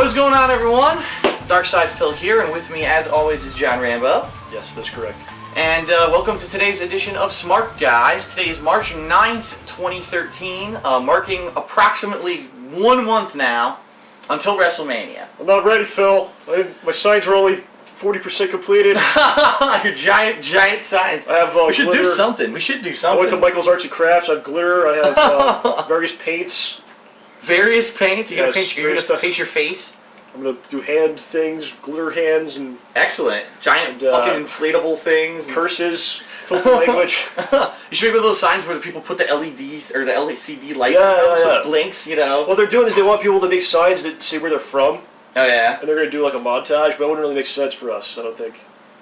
What is going on, everyone? Darkside Phil here, and with me, as always, is John Rambo. Yes, that's correct. And welcome to today's edition of Smark, guys. Today is March 9th, 2013, marking approximately 1 month now until WrestleMania. I'm not ready, Phil. My signs are only 40% completed. Your giant signs. I have we should glitter. do something. We should do something. I went to Michael's Arts and Crafts. I have glitter. I have various paints. Various paints? You're Yes, going to paint your face? I'm going to do hand things, glitter hands, and... Excellent. Giant fucking inflatable things. Curses. Filthy language. You should make one of those signs where the people put the LED or the LCD lights so it blinks, you know. What they're doing is they want people to make signs that say where they're from. Oh, yeah? And they're going to do like a montage, but it wouldn't really make sense for us, I don't think.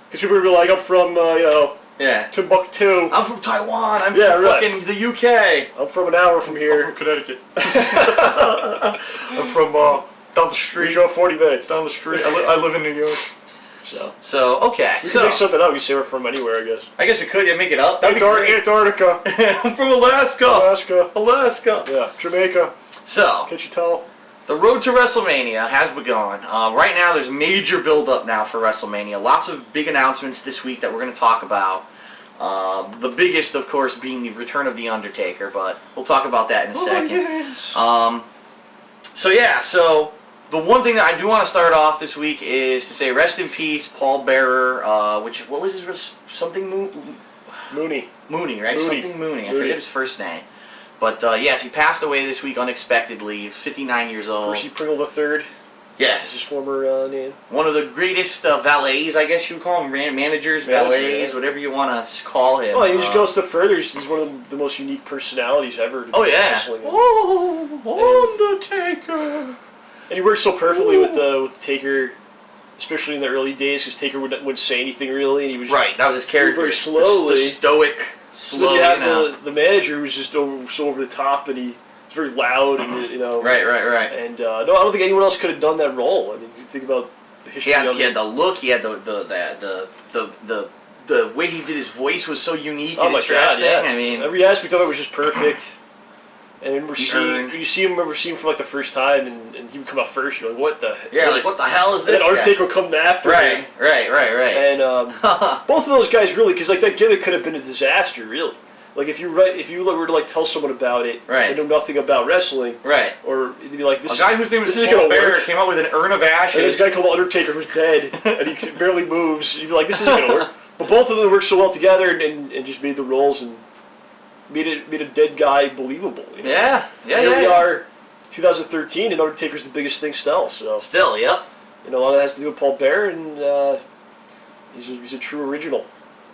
Because people are going to be like, I'm from, you know... Yeah. Timbuktu. I'm from Taiwan. I'm from fucking the UK. I'm from an hour from here. I'm from Connecticut. I'm from down the street. We drove 40 minutes. Down the street. I live in New York. So okay. We can make something up. We say we're from anywhere, I guess. I guess we could. Yeah, make it up. That'd be great. Antarctica. I'm from Alaska. Alaska. Yeah. Jamaica. So. Can't you tell? The road to WrestleMania has begun. Right now, there's major build-up now for WrestleMania. Lots of big announcements this week that we're going to talk about. The biggest, of course, being the return of the Undertaker, but we'll talk about that in a second. Yes. So the one thing that I do want to start off this week is to say rest in peace, Paul Bearer. What was his something Mooney, right? Something Mooney. I forget his first name. But yes, he passed away this week unexpectedly, 59 years old. Percy Pringle III. Yes. His former name. One of the greatest valets, I guess you would call him. Managers, valets, whatever you want to call him. Well, he just goes a step further. He's one of the most unique personalities ever. Oh, yeah. Oh, Undertaker. And he works so perfectly with Taker, especially in the early days, because Taker wouldn't say anything really. And he was right, that was his character. Very slowly. The stoic, slow, you have the manager who's just so over the top, and he's very loud, and you know. Right. And no, I don't think anyone else could have done that role. I mean, you think about the history of it. He had the look. He had the way he did his voice was so unique and interesting. God, yeah. I mean, every aspect of it was just perfect. And then you see him for like the first time, and he would come out first. You're like, what the? Yeah, like what the hell is this? And Undertaker would come after him. Right. And both of those guys really, because like that gimmick could have been a disaster, really. Like if you were to like tell someone about it, and know nothing about wrestling, or you'd be like, this guy whose name was Paul Bearer came out with an urn of ashes, and this guy called Undertaker who's dead, and he barely moves. You'd be like, this isn't gonna work. But both of them worked so well together, and just made the roles and made a dead guy believable. You know? Yeah. Here we are, 2013, and Undertaker's the biggest thing still. So yep. You know, a lot of that has to do with Paul Bearer, and he's a true original.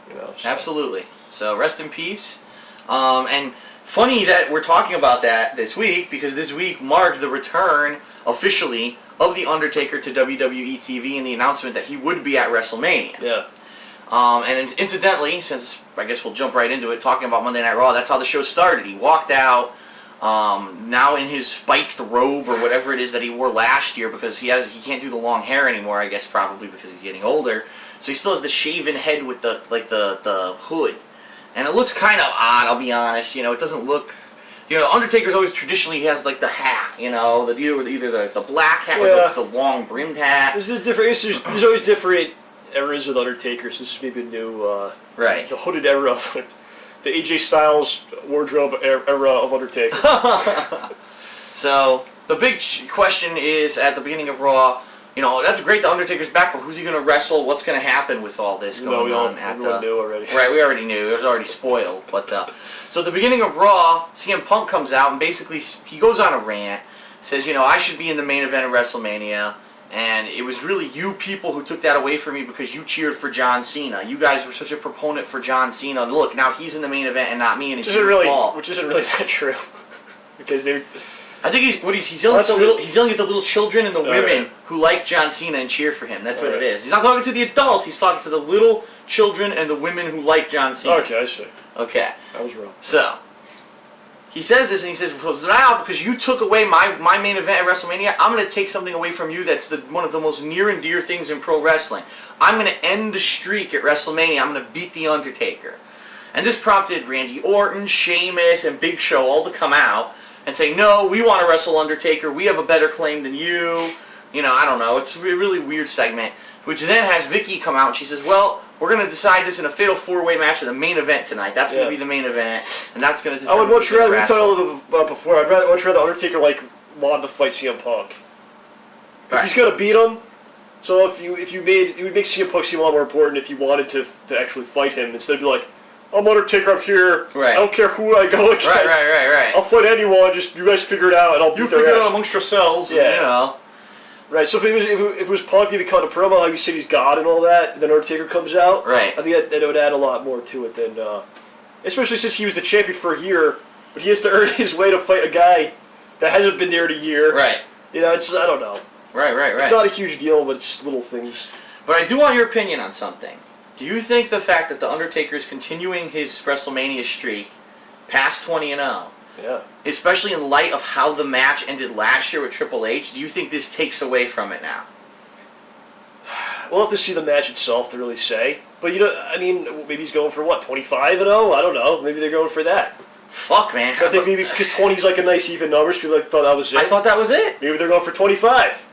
You know, so. Absolutely. So rest in peace. And funny that we're talking about that this week, because this week marked the return officially of the Undertaker to WWE TV and the announcement that he would be at WrestleMania. Yeah. And incidentally, since I guess we'll jump right into it, talking about Monday Night Raw, that's how the show started. He walked out, now in his spiked robe or whatever it is that he wore last year, because he can't do the long hair anymore, I guess probably because he's getting older. So he still has the shaven head with the hood. And it looks kind of odd, I'll be honest. You know, it doesn't look... You know, Undertaker's always traditionally, he has like the hat, you know, either the black hat or the long brimmed hat. There's always different eras with Undertaker, so this is maybe a new... the hooded era of the AJ Styles wardrobe era of Undertaker. So, the big question is, at the beginning of Raw, you know, that's great the Undertaker's back, but who's he going to wrestle? What's going to happen with all this going on? Everyone knew already. Right, we already knew. It was already spoiled. But so at the beginning of Raw, CM Punk comes out and basically he goes on a rant, says, you know, I should be in the main event of WrestleMania, and it was really you people who took that away from me because you cheered for John Cena. You guys were such a proponent for John Cena. Look, now he's in the main event and not me, and it's your fault. Which isn't really that true, because they. I think he's yelling at the little children and the women who like John Cena and cheer for him. That's what it is. He's not talking to the adults. He's talking to the little children and the women who like John Cena. Okay, I see. Okay. I was wrong. So he says this, and he says, well, now because you took away my main event at WrestleMania, I'm going to take something away from you that's one of the most near and dear things in pro wrestling. I'm going to end the streak at WrestleMania. I'm going to beat the Undertaker. And this prompted Randy Orton, Sheamus, and Big Show all to come out and say, no, we want to wrestle Undertaker. We have a better claim than you. I don't know. It's a really weird segment, which then has Vicky come out and she says, well, we're going to decide this in a fatal 4-way match in the main event tonight. That's going to be the main event, and that's going to I would much rather, we talked a little bit about before, I'd much rather Undertaker, wanted to fight CM Punk. Because he's going to beat him. So if you made, it would make CM Punk seem a lot more important if you wanted to actually fight him, instead of be like, I'm Undertaker up here, I don't care who I go against. Right. I'll fight anyone, just you guys figure it out, and I'll beat their ass. You figure it out amongst yourselves, Right, so if it was Punk, maybe cut a promo, how you say he's God and all that, and then Undertaker comes out. Right. I think that would add a lot more to it than, especially since he was the champion for a year, but he has to earn his way to fight a guy that hasn't been there in a year. Right. It's I don't know. Right. It's not a huge deal, but it's little things. But I do want your opinion on something. Do you think the fact that the Undertaker is continuing his WrestleMania streak past 20-0? Yeah. Especially in light of how the match ended last year with Triple H, do you think this takes away from it now? We'll have to see the match itself to really say. But maybe he's going for what, 25-0? I don't know. Maybe they're going for that. Fuck, man. So I think maybe because 20's a nice even number, so people thought that was it. I thought that was it. Maybe they're going for 25.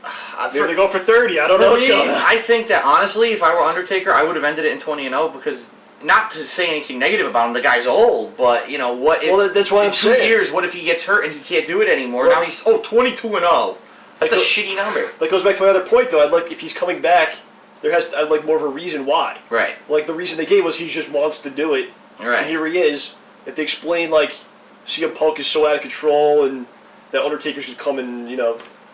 Maybe they're going for 30. I don't know what's going on. I think that honestly, if I were Undertaker, I would have ended it in 20-0 because. Not to say anything negative about him, the guy's old, but what if? Well, that's why I'm saying. 2 years, what if he gets hurt and he can't do it anymore? Well, now he's 22-0. That's a shitty number. That goes back to my other point, though. I'd like if he's coming back, I'd like more of a reason why. Right. Like the reason they gave was he just wants to do it. Right. And here he is. If they explain CM Punk is so out of control and that Undertaker's gonna come and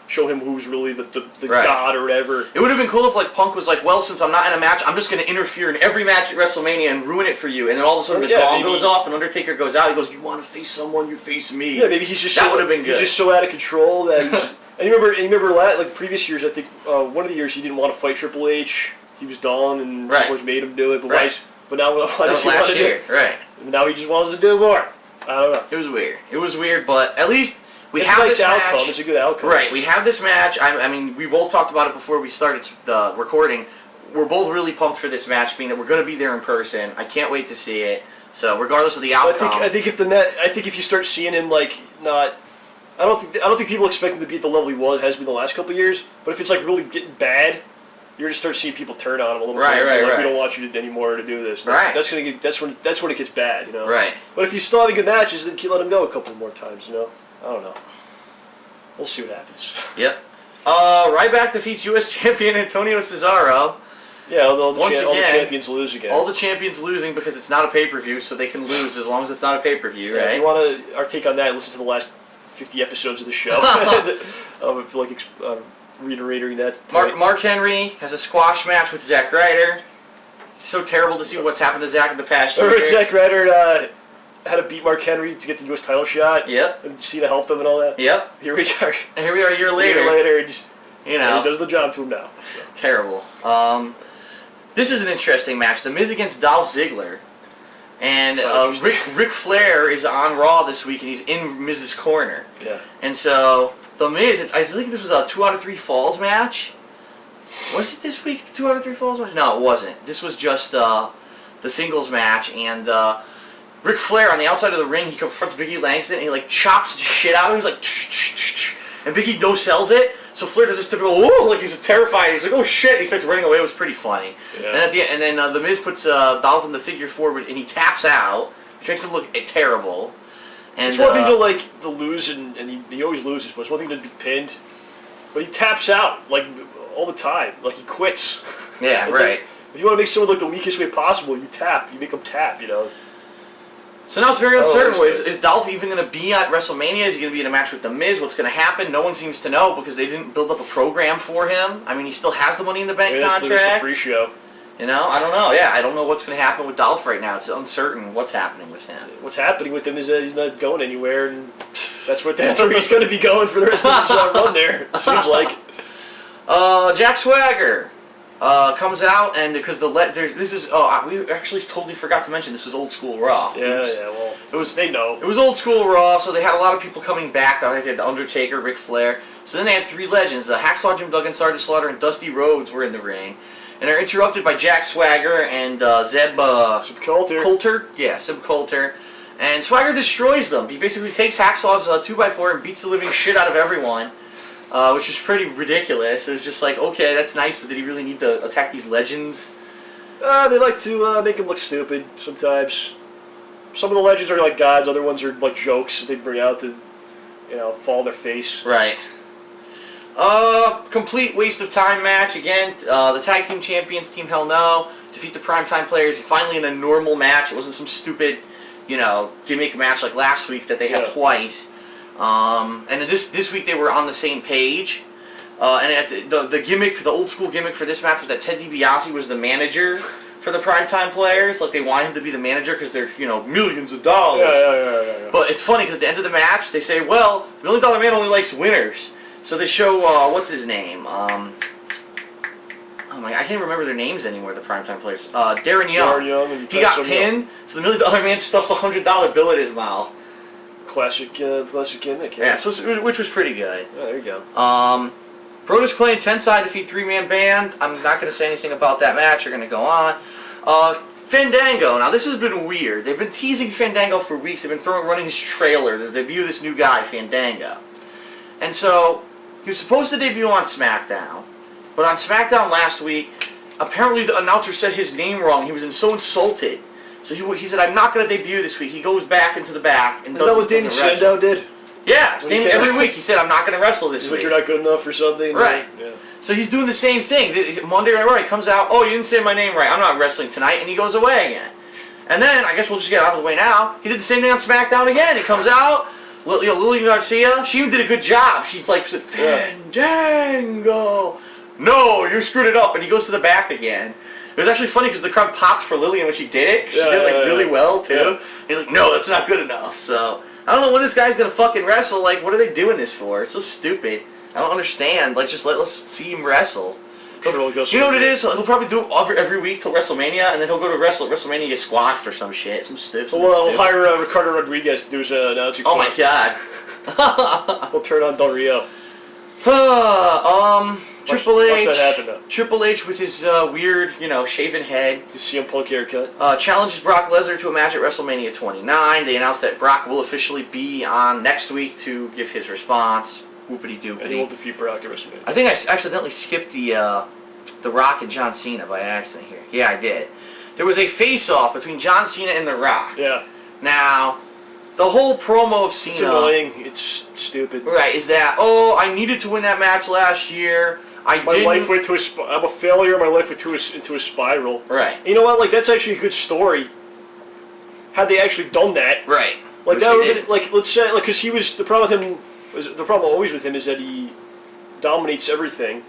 show him who's really the god or whatever. It would have been cool if Punk was like, well, since I'm not in a match, I'm just going to interfere in every match at WrestleMania and ruin it for you. And then all of a sudden the gong goes off and Undertaker goes out. He goes, you want to face someone, you face me. Yeah, maybe he's just that would have been good. He's just so out of control that he's... And you remember previous years, I think one of the years he didn't want to fight Triple H. He was done and Triple H made him do it. But now why does he want to do it? Right. Now he just wants to do more. I don't know. It was weird, but at least... It's a nice outcome. It's a good outcome. Right. We have this match. I mean, we both talked about it before we started the recording. We're both really pumped for this match, being that we're going to be there in person. I can't wait to see it. So, regardless of the outcome, I think if you start seeing him not, I don't think people expect him to be at the level he has been the last couple of years. But if it's really getting bad, you're going to start seeing people turn on him a little bit. Right. We don't want you anymore to do this. That's when it gets bad. Right. But if you still having good matches, then let him go a couple more times. I don't know. We'll see what happens. Yep. Ryback defeats U.S. champion Antonio Cesaro. Yeah, all the champions lose again. All the champions losing because it's not a pay-per-view, so they can lose as long as it's not a pay-per-view, right? If you want our take on that, listen to the last 50 episodes of the show. If you reiterating that. Mark Henry has a squash match with Zack Ryder. It's so terrible to see what's happened to Zack in the past year. Zack Ryder had to beat Mark Henry to get the U.S. title shot. Yep. And Cena helped him and all that. Yep. Here we are. And here we are a year later. He does the job to him now. So. Terrible. This is an interesting match. The Miz against Dolph Ziggler. And Ric Flair is on Raw this week, and he's in Miz's corner. Yeah. And so, The Miz, I think this was a 2 out of 3 falls match. Was it this week, the 2 out of 3 falls match? No, it wasn't. This was just the singles match, and Ric Flair on the outside of the ring, he confronts Big E Langston, and he chops the shit out of him. He's like, and Big E no-sells it. So Flair does this typical, whoa, he's terrified. He's like, oh shit, and he starts running away. It was pretty funny. Yeah. And then The Miz puts Dolph in the figure forward, and he taps out, which makes him look terrible. And, it's one thing to lose, and he always loses, but it's one thing to be pinned. But he taps out, all the time. He quits. Yeah, right. If you want to make someone look the weakest way possible, you make them tap, So now it's very uncertain. Is Dolph even going to be at WrestleMania? Is he going to be in a match with The Miz? What's going to happen? No one seems to know because they didn't build up a program for him. I mean, he still has the Money in the Bank contract. That's the pre-show. I don't know. Yeah, I don't know what's going to happen with Dolph right now. It's uncertain what's happening with him. What's happening with him is that he's not going anywhere, and that's where he's going to be going for the rest of his run there. It seems like. Jack Swagger. Comes out, and because we actually totally forgot to mention this was Old School Raw. Well, they know. It was Old School Raw, so they had a lot of people coming back. They had the Undertaker, Ric Flair. So then they had 3 legends: Hacksaw Jim Duggan, Sergeant Slaughter, and Dusty Rhodes were in the ring, and they're interrupted by Jack Swagger and Zeb Coulter. Yeah, Zeb Coulter. And Swagger destroys them. He basically takes Hacksaw's 2x4 and beats the living shit out of everyone. which was pretty ridiculous. It was just like, okay, that's nice, but did he really need to attack these legends? They like to make him look stupid sometimes. Some of the legends are like gods, other ones are like jokes they bring out to, fall on their face. Right. Complete waste of time match. Again, the tag team champions, Team Hell No, defeat the Primetime Players finally in a normal match. It wasn't some stupid, gimmick match like last week that they had twice. And this week they were on the same page. And at the gimmick, the old school gimmick for this match was that Ted DiBiase was the manager for the Primetime Players. Like, they want him to be the manager because they're, millions of dollars. Yeah. But it's funny because at the end of the match, they say, well, $1 Million Man only likes winners. So they show, what's his name? Oh my, I can't remember their names anymore, the Primetime Players. Darren Young. He got pinned, so the $1 Million Man stuffs a $100 bill in his mouth. Classic gimmick. Yeah, so, which was pretty good. Oh, there you go. Brodus Clay and Tensai defeat 3-man band. I'm not going to say anything about that match. We're going to go on. Fandango. Now, this has been weird. They've been teasing Fandango for weeks. They've been running his trailer, the debut of this new guy, Fandango. And so, he was supposed to debut on SmackDown. But on SmackDown last week, apparently the announcer said his name wrong. He was so insulted. So he said, I'm not going to debut this week. He goes back into the back and doesn't. Is that what Damien Sandow did? Yeah, every week he said, I'm not going to wrestle this week. Like you're not good enough or something? Right. Yeah. So he's doing the same thing. Monday Night Raw, he comes out, oh, you didn't say my name right. I'm not wrestling tonight, and he goes away again. And then, I guess we'll just get out of the way now, he did the same thing on SmackDown again. He comes out, Lily Garcia, she even did a good job. She said, Fandango. No, you screwed it up. And he goes to the back again. It was actually funny because the crowd popped for Lillian when she did it. She did it really well, too. Yeah. He's like, no, that's not good enough. So, I don't know when this guy's going to fucking wrestle. Like, what are they doing this for? It's so stupid. I don't understand. Like, just let's see him wrestle. You know what it is? He'll probably do it every week till WrestleMania, and then he'll go to WrestleMania and get squashed or some shit. Some stiff. Well, we'll hire Ricardo Rodriguez to do his announcing. Oh my god. We'll turn on Del Rio. Triple H. Watch that happen now. Triple H with his weird, shaven head. The CM Punk haircut. Challenges Brock Lesnar to a match at WrestleMania 29. They announced that Brock will officially be on next week to give his response. Whoopity-doopity. And he will defeat Brock at WrestleMania. I think I accidentally skipped the Rock and John Cena by accident here. Yeah, I did. There was a face-off between John Cena and The Rock. Yeah. Now, the whole promo of Cena... It's annoying. It's stupid. Right, is that, I needed to win that match last year. I'm a failure. My life went into a spiral. Right. And you know what? Like, that's actually a good story. Had they actually done that. Right. Like, that would have been, like, let's say, like, because he was, the problem always with him is that he dominates everything.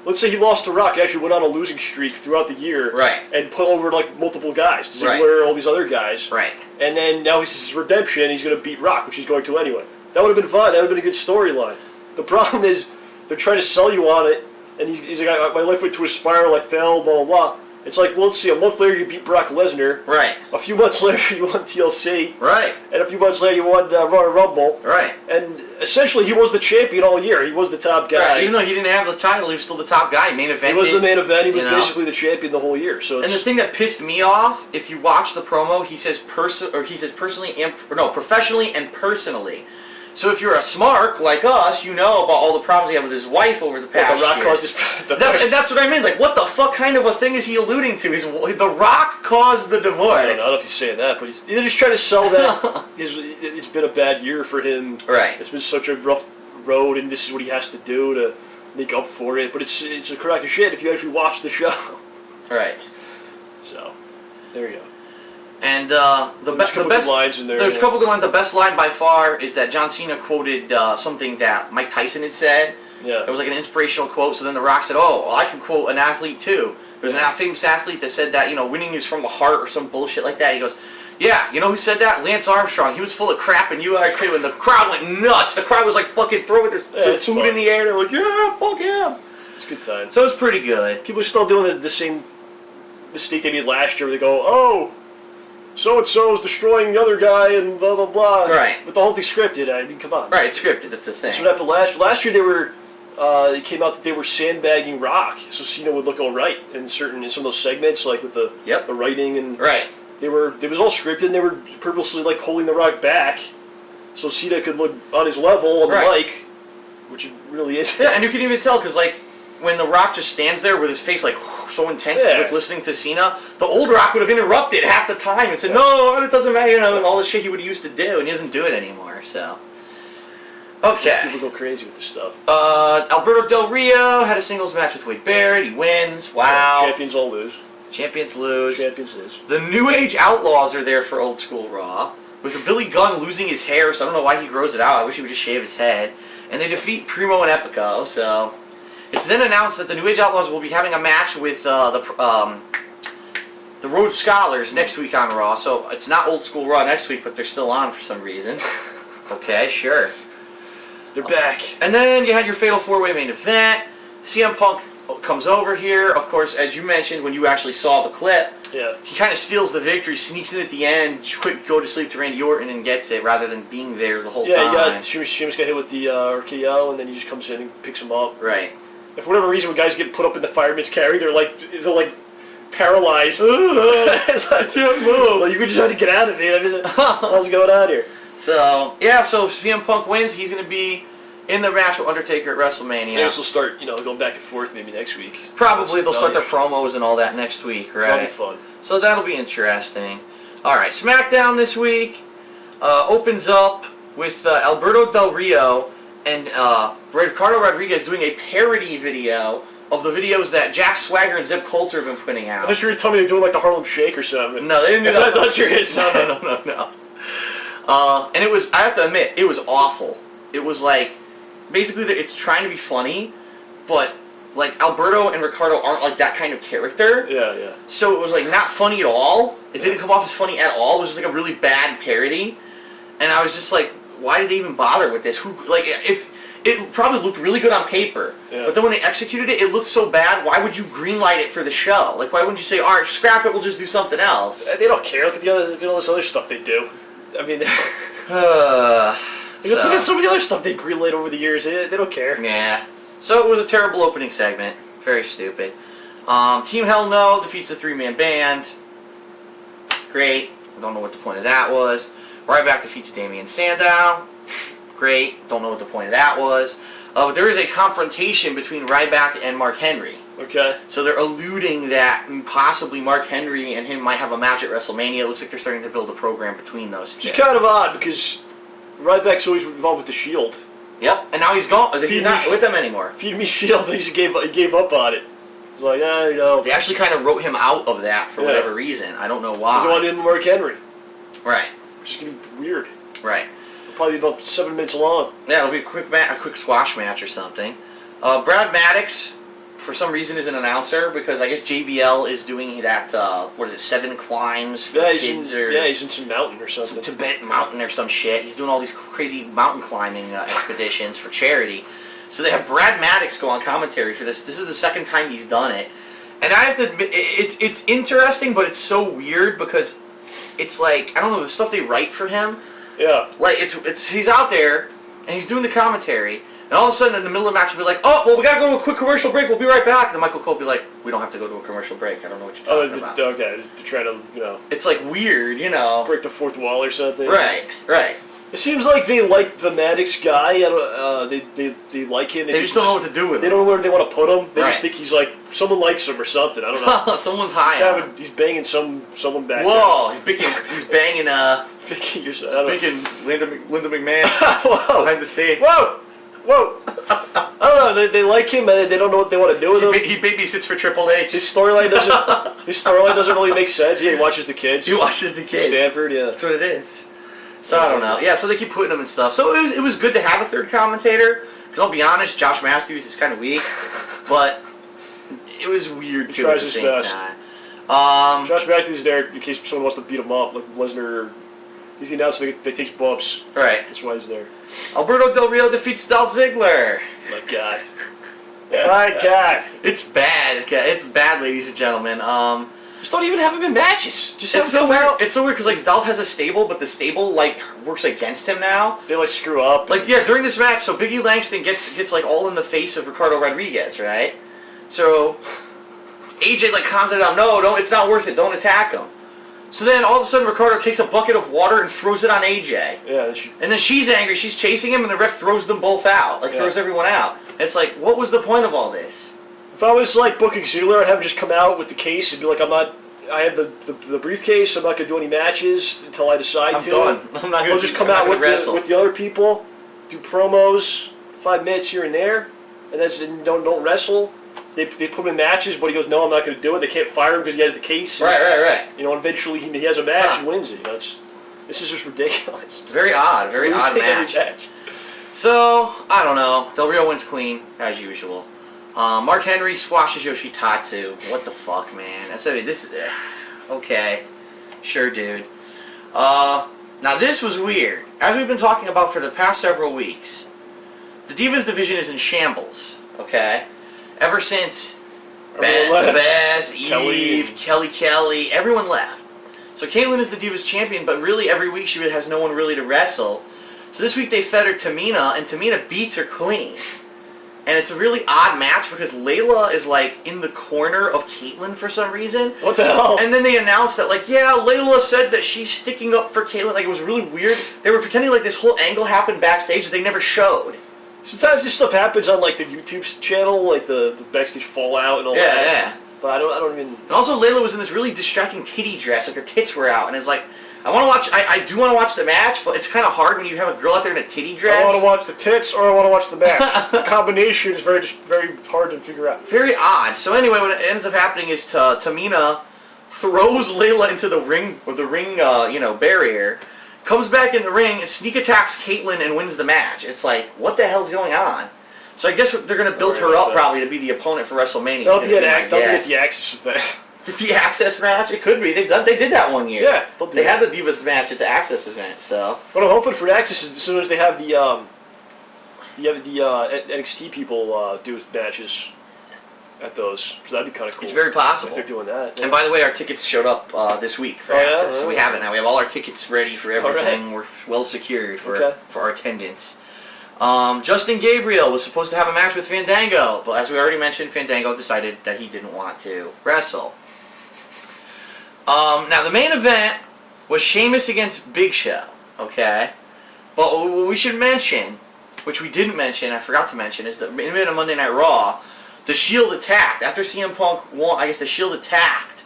Let's say he lost to Rock, he actually went on a losing streak throughout the year. Right. And put over, like, multiple guys. Ziggler, all these other guys. Right. And then now he's his redemption, he's going to beat Rock, which he's going to anyway. That would have been fun. That would have been a good storyline. The problem is, they're trying to sell you on it, and he's like, my life went to a spiral, I failed, blah, blah, blah. It's like, well, let's see, a month later you beat Brock Lesnar. Right. A few months later you won TLC. Right. And a few months later you won Royal Rumble. Right. And essentially he was the champion all year. He was the top guy. Right. Even though he didn't have the title, he was still the top guy. Main event. He was the main event. He was basically the champion the whole year. So. And the thing that pissed me off, if you watch the promo, he says professionally and personally. So if you're a Smark like us, you know about all the problems he had with his wife over the past year. The Rock caused and that's what I mean. Like, what the fuck kind of a thing is he alluding to? The Rock caused the divorce. I don't know if he's saying that, but they're just trying to sell that. It's been a bad year for him. Right. It's been such a rough road, and this is what he has to do to make up for it. But it's a crock of shit if you actually watch the show. Right. So, there you go. And the best lines in there. There's a couple good lines. The best line by far is that John Cena quoted something that Mike Tyson had said. Yeah. It was like an inspirational quote. So then The Rock said, "Oh, well, I can quote an athlete too." There's an famous athlete that said that winning is from the heart or some bullshit like that. He goes, "Yeah, you know who said that? Lance Armstrong. He was full of crap and you are too." And the crowd went nuts. The crowd was like fucking throwing their food in the air. They're like, "Yeah, fuck him." It's a good time. So it's pretty good. People are still doing the same mistake they made last year. Where they go, "Oh, so-and-so is destroying the other guy and blah, blah, blah." Right. But the whole thing's scripted. I mean, come on. Right, it's scripted. That's the thing. That's what happened last year. They were, it came out that they were sandbagging Rock, so Cena would look all right in some of those segments, like with the writing and. Right. It was all scripted. And they were purposely like holding the Rock back, so Cena could look on his level on the mic. which it really is. Yeah, and you can even tell because like when The Rock just stands there with his face like so intense that it's listening to Cena, the old Rock would have interrupted half the time and said, "No, it doesn't matter," and all the shit he would have used to do, and he doesn't do it anymore. So, okay. People go crazy with this stuff. Alberto Del Rio had a singles match with Wade Barrett. He wins. Wow. Champions all lose. Champions lose. Champions lose. The New Age Outlaws are there for Old School Raw, with Billy Gunn losing his hair, so I don't know why he grows it out. I wish he would just shave his head. And they defeat Primo and Epico, so... It's then announced that the New Age Outlaws will be having a match with the Rhodes Scholars next week on Raw, so it's not Old School Raw next week, but they're still on for some reason. Okay, sure. They're back. And then you had your Fatal 4-Way main event. CM Punk comes over here. Of course, as you mentioned when you actually saw the clip, he kind of steals the victory, sneaks in at the end, quick go to sleep to Randy Orton and gets it rather than being there the whole time. Yeah, Sheamus got hit with the RKO, and then he just comes in and picks him up. Right. And for whatever reason, when guys get put up in the fireman's carry, they're like paralyzed. It's like, I can't move. Like, you just trying to get out of it. I mean, what's going on here? So, yeah, so CM Punk wins. He's going to be in the match with Undertaker at WrestleMania. I guess they'll start, going back and forth maybe next week. Probably they'll start their promos and all that next week, right? That'll be fun. So that'll be interesting. All right, SmackDown this week opens up with Alberto Del Rio and Ricardo Rodriguez doing a parody video of the videos that Jack Swagger and Zeb Coulter have been putting out. I thought you were telling me they're doing like the Harlem Shake or something. No, they didn't do that. I thought you were No. And it was, I have to admit, it was awful. It was like, basically it's trying to be funny, but like Alberto and Ricardo aren't like that kind of character. Yeah. So it was like not funny at all. It didn't come off as funny at all. It was just like a really bad parody. And I was just like, why did they even bother with this? If it probably looked really good on paper, but then when they executed it, it looked so bad. Why would you greenlight it for the show? Like, why wouldn't you say, all right, scrap it, we'll just do something else? They don't care. Look at all this other stuff they do. I mean, look at some of the other stuff they've greenlit over the years. They don't care. Yeah. So it was a terrible opening segment. Very stupid. Team Hell No defeats the three-man band. Great. I don't know what the point of that was. Ryback defeats Damian Sandow. Great. Don't know what the point of that was. But there is a confrontation between Ryback and Mark Henry. Okay. So they're alluding that possibly Mark Henry and him might have a match at WrestleMania. It looks like they're starting to build a program between those two. It's kind of odd because Ryback's always involved with the Shield. Yep. And now he's gone. He's not with them anymore. Feed me Shield. He just gave up on it. He's like, They actually kind of wrote him out of that for whatever reason. I don't know why. Because they wanted him to Mark Henry. Right. Which is going to be weird. Right. It'll probably be about 7 minutes long. Yeah, it'll be a quick squash match or something. Brad Maddox, for some reason, is an announcer because I guess JBL is doing that, 7 climbs for kids? He's in some mountain or something. Some Tibet mountain or some shit. He's doing all these crazy mountain climbing expeditions for charity. So they have Brad Maddox go on commentary for this. This is the second time he's done it. And I have to admit, it's interesting, but it's so weird because it's like, I don't know, the stuff they write for him. Yeah. Like, he's out there, and he's doing the commentary, and all of a sudden in the middle of the match he'll be like, oh, well, we gotta go to a quick commercial break, we'll be right back. And then Michael Cole will be like, we don't have to go to a commercial break, I don't know what you're talking about. Okay, to try to, It's like weird, break the fourth wall or something. Right. It seems like they like the Maddox guy. They like him. They just don't know what to do with him. They don't know where they want to put him. They just think he's like, someone likes him or something. I don't know. Someone's high. He's banging someone back. Whoa! He's banging. Picking yourself. Picking Linda McMahon. Whoa! Behind the scenes. Whoa! I don't know. They like him. They don't know what they want to do with him. He babysits for Triple H. His storyline doesn't really make sense. Yeah, he watches the kids. He watches the kids. Stanford. Yeah, that's what it is. So I don't know. Yeah, so they keep putting them and stuff. So it was good to have a third commentator. Because I'll be honest, Josh Matthews is kind of weak, but it was weird too at the same time. Josh Matthews is there in case someone wants to beat him up, like Lesnar. He's the announcer that takes bumps. Right. That's why he's there. Alberto Del Rio defeats Dolph Ziggler. My God. My God. It's bad. It's bad, ladies and gentlemen. Just don't even have him in matches. Just have it's so weird. It's so weird because like Dolph has a stable, but the stable like works against him now. They like screw up. Like during this match, so Biggie Langston gets like all in the face of Ricardo Rodriguez, right? So AJ like calms it down. No, it's not worth it. Don't attack him. So then all of a sudden Ricardo takes a bucket of water and throws it on AJ. Yeah. And then she's angry. She's chasing him, and the ref throws them both out. Like, throws everyone out. It's like, what was the point of all this? If I was, like, booking Ziggler, I'd have him just come out with the case and be like, I have the briefcase, so I'm not going to do any matches until I decide to. I'm done. I'm not going to just come out with the other people, do promos, 5 minutes here and there, and then don't wrestle. They put him in matches, but he goes, no, I'm not going to do it. They can't fire him because he has the case. Right. You know, eventually he has a match and wins it. You know, this is just ridiculous. Very odd. Very odd match. So, I don't know. Del Rio wins clean, as usual. Mark Henry squashes Yoshitatsu. What the fuck, man? Okay. Sure, dude. Now, this was weird. As we've been talking about for the past several weeks, the Divas division is in shambles, okay? Ever since Beth, Eve, Kelly, everyone left. So Kaitlyn is the Divas champion, but really every week she has no one really to wrestle. So this week they fed her Tamina, and Tamina beats her clean. And it's a really odd match because Layla is like in the corner of Kaitlyn for some reason. What the hell? And then they announced that, like, yeah, Layla said that she's sticking up for Kaitlyn. Like, it was really weird. They were pretending like this whole angle happened backstage that they never showed. Sometimes this stuff happens on like the YouTube channel, like the backstage fallout and all that. Yeah. But I don't even. And also, Layla was in this really distracting titty dress, like her tits were out, and it's like, I want to watch. I do want to watch the match, but it's kind of hard when you have a girl out there in a titty dress. I want to watch the tits, or I want to watch the match. The combination is very hard to figure out. Very odd. So anyway, what ends up happening is Tamina throws Layla into the ring, or the ring, barrier. Comes back in the ring, sneak attacks Kaitlyn, and wins the match. It's like, what the hell's going on? So I guess they're going to build her up probably to be the opponent for WrestleMania. They'll be at the Access event. The Access match? It could be. They did that one year. Yeah, they had the Divas match at the Access event. So what I'm hoping for Access is as soon as they have the NXT people do matches at those, because that'd be kind of cool. It's very possible if they're doing that. Yeah. And by the way, our tickets showed up this week for Access. Yeah? So we have it now. We have all our tickets ready for everything. We're well secured for our attendance. Justin Gabriel was supposed to have a match with Fandango, but as we already mentioned, Fandango decided that he didn't want to wrestle. Now, the main event was Sheamus against Big Show, okay? But what we should mention, which we didn't mention, I forgot to mention, is that in the middle of Monday Night Raw, the Shield attacked. After CM Punk won, I guess the Shield attacked.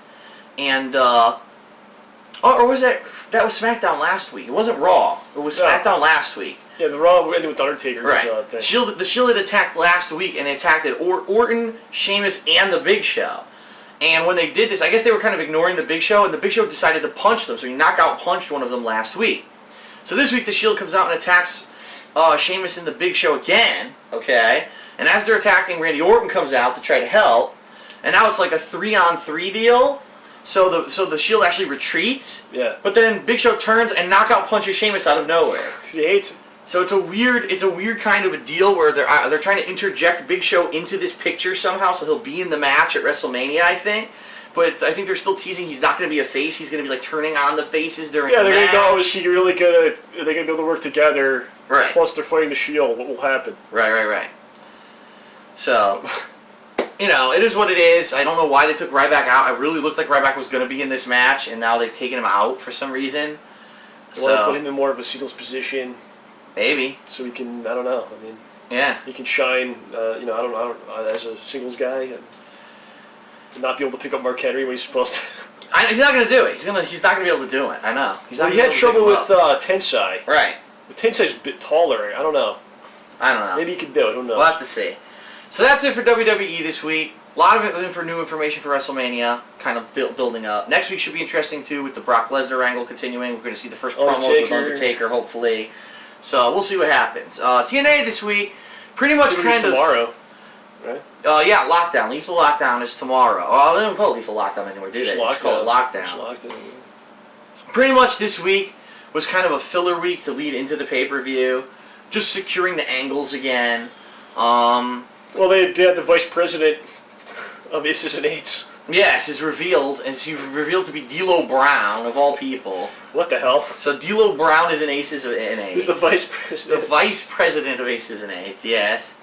And, or was that was SmackDown last week? It wasn't Raw. It was SmackDown last week. Yeah, the Raw ended with Undertaker. Right. The Shield had attacked last week, and they attacked it. Orton, Sheamus, and the Big Show. And when they did this, I guess they were kind of ignoring the Big Show, and the Big Show decided to punch them. So he knockout punched one of them last week. So this week the Shield comes out and attacks Sheamus and the Big Show again, okay? And as they're attacking, Randy Orton comes out to try to help. And now it's like a 3-on-3 deal. So the Shield actually retreats. Yeah. But then Big Show turns and knockout punches Sheamus out of nowhere. Because he hates him. So it's a weird kind of a deal where they're trying to interject Big Show into this picture somehow, so he'll be in the match at WrestleMania, I think. But I think they're still teasing he's not going to be a face. He's going to be like turning on the faces during the match. They're going to go, is he really good? Are they going to be able to work together? Right. Plus they're fighting the Shield. What will happen? Right. So, it is what it is. I don't know why they took Ryback out. It really looked like Ryback was going to be in this match, and now they've taken him out for some reason. They want to put him in more of a singles position. Maybe. So he can, I don't know. I mean, yeah, he can shine. I don't as a singles guy, and not be able to pick up Mark Henry when he's supposed to. He's not going to do it. He's not going to be able to do it. I know. He had trouble with Tensai. Right. But Tensai's a bit taller. I don't know. Maybe he can do it. Who knows? We'll have to see. So that's it for WWE this week. A lot of it for new information for WrestleMania, kind of building up. Next week should be interesting too, with the Brock Lesnar angle continuing. We're going to see the first promos with Undertaker, hopefully. So we'll see what happens. TNA this week, pretty much kind of tomorrow, right? Yeah, Lockdown. Lethal Lockdown is tomorrow. Well, they don't call it Lethal Lockdown anymore, do they? It's called Lockdown. Pretty much this week was kind of a filler week to lead into the pay-per-view, just securing the angles again. Well, they had the vice president of Aces and Eights. Yes, is revealed, and she's revealed to be D'Lo Brown, of all people. What the hell? So D'Lo Brown is an Aces and Eights. He's the vice president. The vice president of Aces and Eights, yes.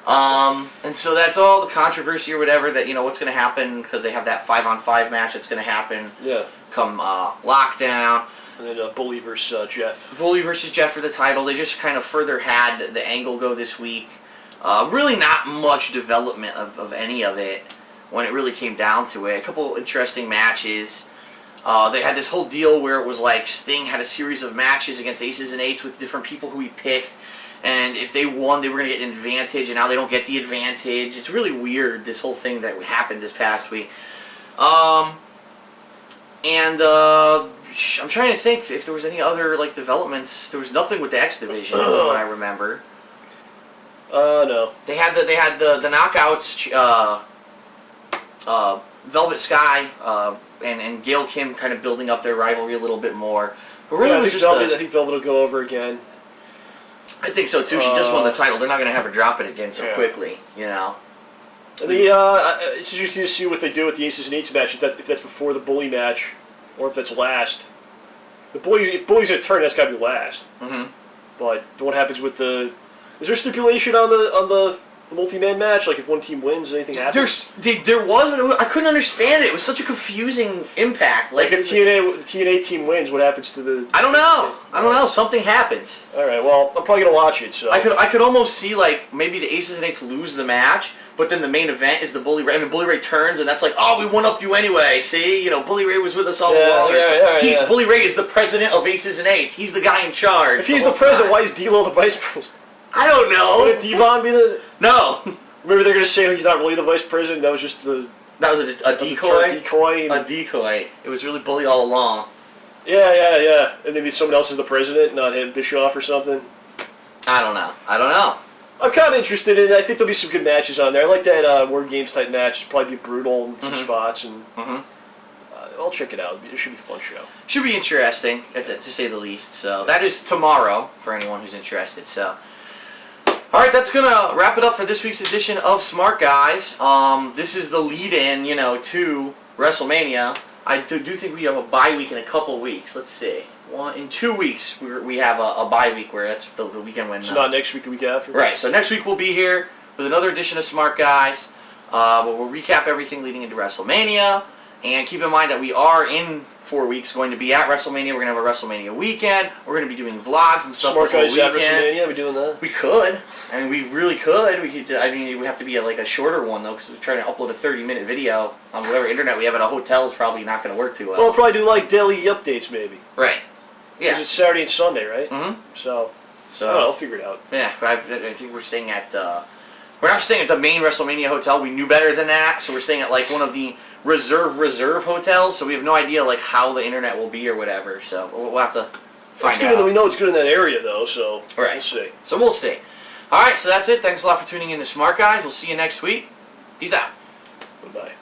And so that's all the controversy or whatever that, what's going to happen because they have that 5-on-5 match that's going to happen. Yeah. Come lockdown. And then Bully versus Jeff. Bully versus Jeff for the title. They just kind of further had the angle go this week. Really not much development of any of it when it really came down to it. A couple interesting matches. They had this whole deal where it was like Sting had a series of matches against Aces and Eights with different people who he picked. And if they won, they were going to get an advantage, and now they don't get the advantage. It's really weird, this whole thing that happened this past week. I'm trying to think if there was any other developments. There was nothing with the X Division, from what I remember. No. They had the Knockouts, Velvet Sky, and Gail Kim kind of building up their rivalry a little bit more. But really, it was just I think Velvet will go over again. I think so too. She just won the title. They're not going to have her drop it again so quickly, And it's interesting to see what they do with the Aces and Eights match. If that's before the Bully match, or if that's last. If Bully's a turn, that's got to be last. Mm-hmm. But what happens with the? Is there stipulation on the multi-man match? Like if one team wins, anything happens? There was, but I couldn't understand it. It was such a confusing impact. Like if the TNA team wins, what happens to the? I don't know. Something happens. All right. Well, I'm probably gonna watch it. So I could almost see maybe the Aces and Eights lose the match, but then the main event is the Bully Ray. I mean, Bully Ray turns, and that's we one up you anyway. See, Bully Ray was with us all along. Yeah. Bully Ray is the president of Aces and Eights. He's the guy in charge. If he's the president, why is D'Lo the vice president? I don't know. Would Devon be the? No. Maybe they're gonna say he's not really the vice president. That was just a decoy. A decoy. It was really Bully all along. Yeah. And maybe someone else is the president, not him, Bischoff or something. I don't know. I'm kind of interested in it. I think there'll be some good matches on there. I like that Word Games type match. It'll probably be brutal in some spots, and I'll check it out. It should be a fun show. Should be interesting, to say the least. So that is tomorrow for anyone who's interested. So, all right, that's gonna wrap it up for this week's edition of Smark Guys. This is the lead-in, to WrestleMania. I do think we have a bye week in a couple of weeks. Let's see. In 2 weeks, we have a bye week where that's the weekend when. So not next week, the week after. Right. So next week we'll be here with another edition of Smart Guys. We'll recap everything leading into WrestleMania, and keep in mind that we are in 4 weeks going to be at WrestleMania. We're gonna have a WrestleMania weekend. We're gonna be doing vlogs and stuff. Smart Guys at WrestleMania. We doing that? We could. I mean, we really could. We could. I mean, it would have to be a shorter one though, because we're trying to upload a 30-minute video on whatever internet we have at a hotel is probably not going to work too well. Well, we'll probably do daily updates maybe. Right. Yeah. Because it's Saturday and Sunday, right? Mm-hmm. So I don't know, I'll figure it out. Yeah, I think we're staying at. We're not staying at the main WrestleMania hotel. We knew better than that, so we're staying at one of the reserve hotels. So we have no idea how the internet will be or whatever. So we'll have to find out. We know it's good in that area though, so right. We'll see. So we'll see. All right, so that's it. Thanks a lot for tuning in to Smart Guys. We'll see you next week. Peace out. Bye-bye.